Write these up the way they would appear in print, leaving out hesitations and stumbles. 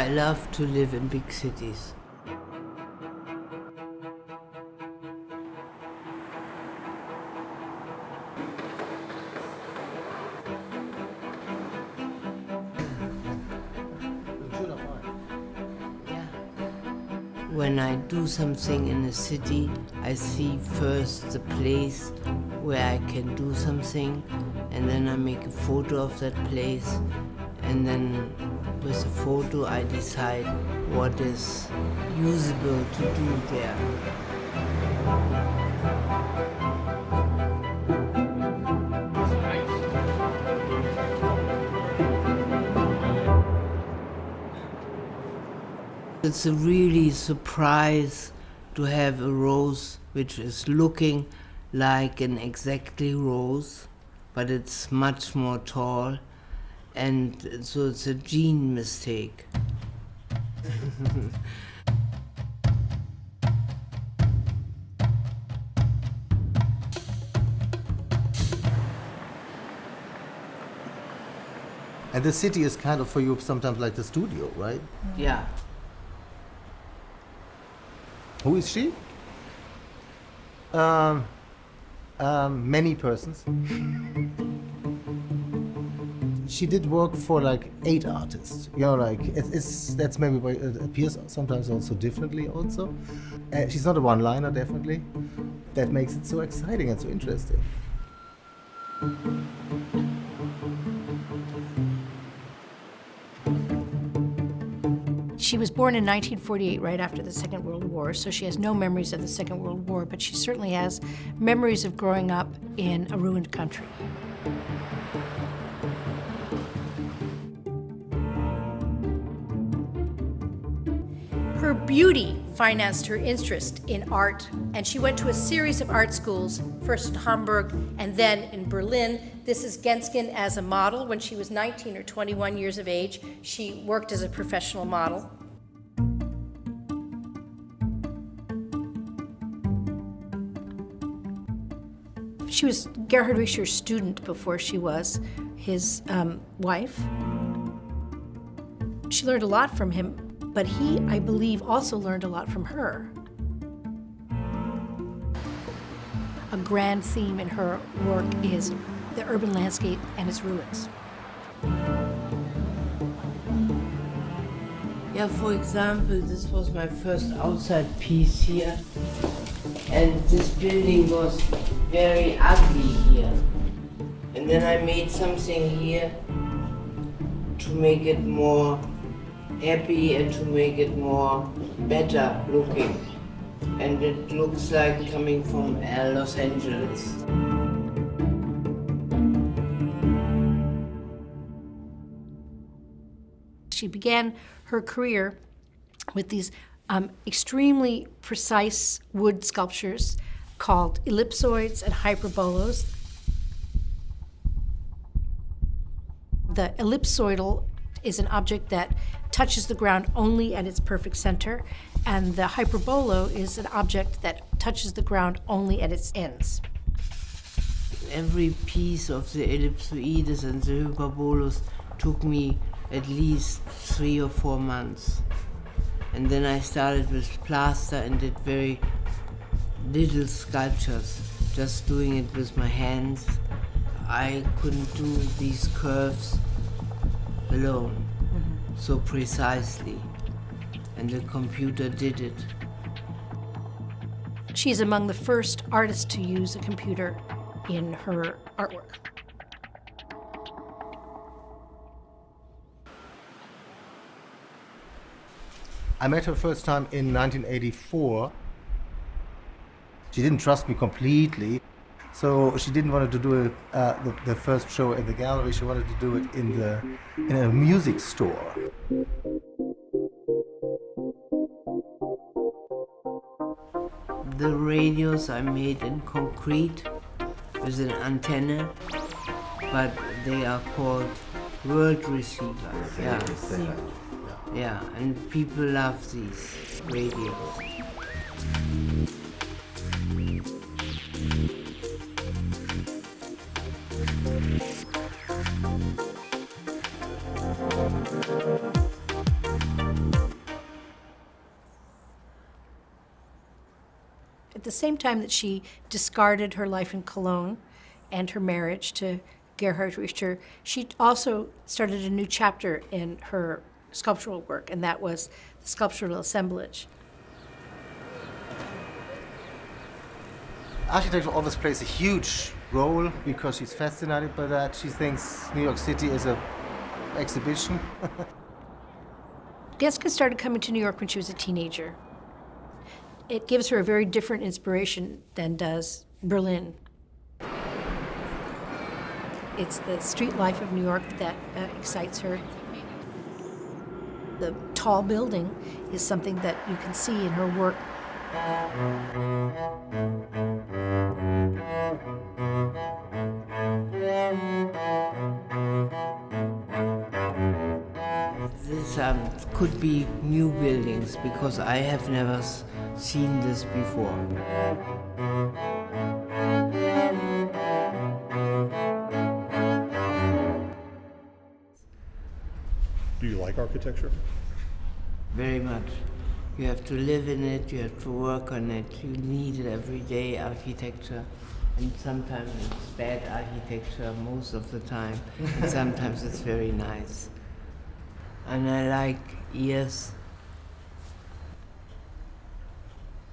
I love to live in big cities. When I do something in a city, I see first the place where I can do something, and then I make a photo of that place, and then with the photo I decide what is usable to do there. It's a really surprise to have a rose which is looking like an exactly rose, but it's much more tall, and so it's a gene mistake. And the city is kind of for you sometimes like the studio, right? Yeah. Who is she? Many persons. She did work for like 8 artists. You know, like that's maybe why it appears sometimes also differently. Also, she's not a one-liner, definitely. That makes it so exciting and so interesting. She was born in 1948, right after the Second World War, so she has no memories of the Second World War, but she certainly has memories of growing up in a ruined country. Her beauty financed her interest in art, and she went to a series of art schools, first in Hamburg and then in Berlin. This is Genzken as a model. When she was 19 or 21 years of age, she worked as a professional model. She was Gerhard Richer's student before she was his wife. She learned a lot from him, but he, I believe, also learned a lot from her. A grand theme in her work is the urban landscape and its ruins. Yeah, for example, this was my first outside piece here, and this building was very ugly here. And then I made something here to make it more happy and to make it more better looking. And it looks like coming from Los Angeles. She began her career with these extremely precise wood sculptures called ellipsoids and hyperbolos. The ellipsoidal is an object that touches the ground only at its perfect center, and the hyperbolo is an object that touches the ground only at its ends. Every piece of the ellipsoids and the hyperbolos took me at least 3 or 4 months. And then I started with plaster and did very little sculptures, just doing it with my hands. I couldn't do these curves alone so precisely, and the computer did it. She's among the first artists to use a computer in her artwork. I met her first time in 1984. She didn't trust me completely, so she didn't want to do the first show in the gallery. She wanted to do it in a music store. The radios I made in concrete with an antenna, but they are called world receivers. Yeah, and people love these radios. the same time that she discarded her life in Cologne and her marriage to Gerhard Richter, she also started a new chapter in her sculptural work, and that was the sculptural assemblage. Architecture always plays a huge role because she's fascinated by that. She thinks New York City is an exhibition. Genzken started coming to New York when she was a teenager. It gives her a very different inspiration than does Berlin. It's the street life of New York that excites her. The tall building is something that you can see in her work. This could be new buildings because I have never seen this before. Do you like architecture? Very much. You have to live in it, you have to work on it, you need it every day, architecture. And sometimes it's bad architecture most of the time, and sometimes it's very nice. And I like ears.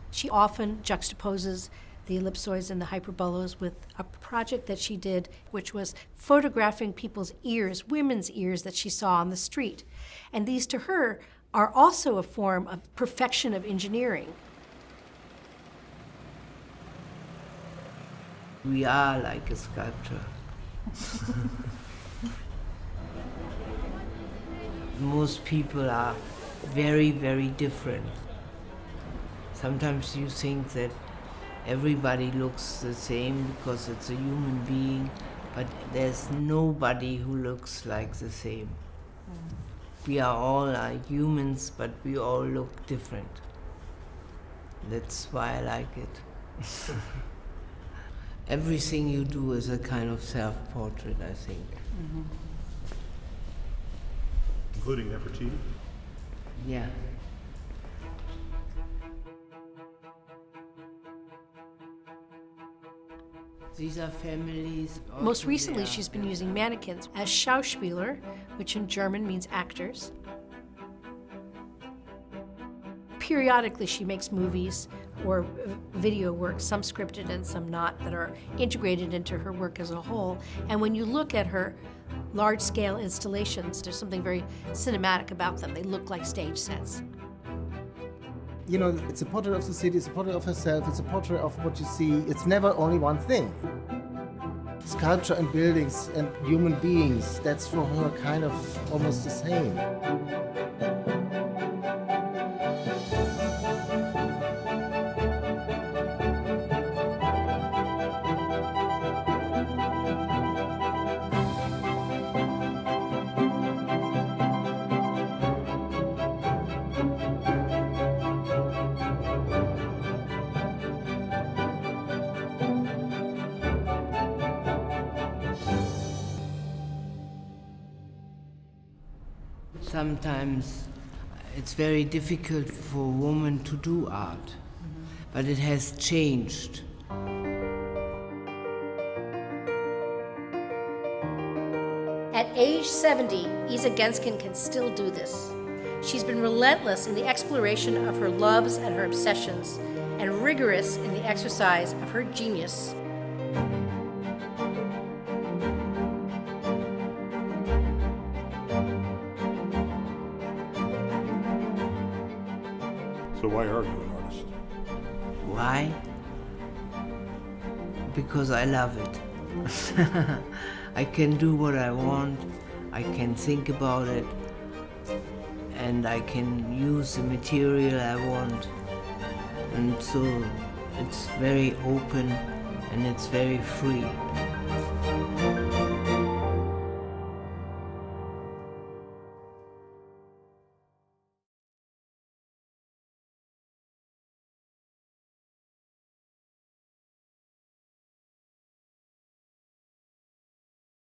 She often juxtaposes the ellipsoids and the hyperbolas with a project that she did, which was photographing people's ears, women's ears that she saw on the street. And these, to her, are also a form of perfection of engineering. We are like a sculpture. Most people are very, very different. Sometimes you think that everybody looks the same because it's a human being, but there's nobody who looks like the same. We are all like humans, but we all look different. That's why I like it. Everything you do is a kind of self-portrait, I think. Including Nefertiti? Yeah. These are families. Most recently, she's been using mannequins as Schauspieler, which in German means actors. Periodically, she makes movies or video work, some scripted and some not, that are integrated into her work as a whole. And when you look at her large-scale installations, there's something very cinematic about them. They look like stage sets. You know, it's a portrait of the city, it's a portrait of herself, it's a portrait of what you see. It's never only one thing. Sculpture and buildings and human beings, that's for her kind of almost the same. Sometimes it's very difficult for a woman to do art, but it has changed. At age 70, Isa Genzken can still do this. She's been relentless in the exploration of her loves and her obsessions, and rigorous in the exercise of her genius. So why are you an artist? Why? Because I love it. I can do what I want, I can think about it, and I can use the material I want. And so it's very open and it's very free.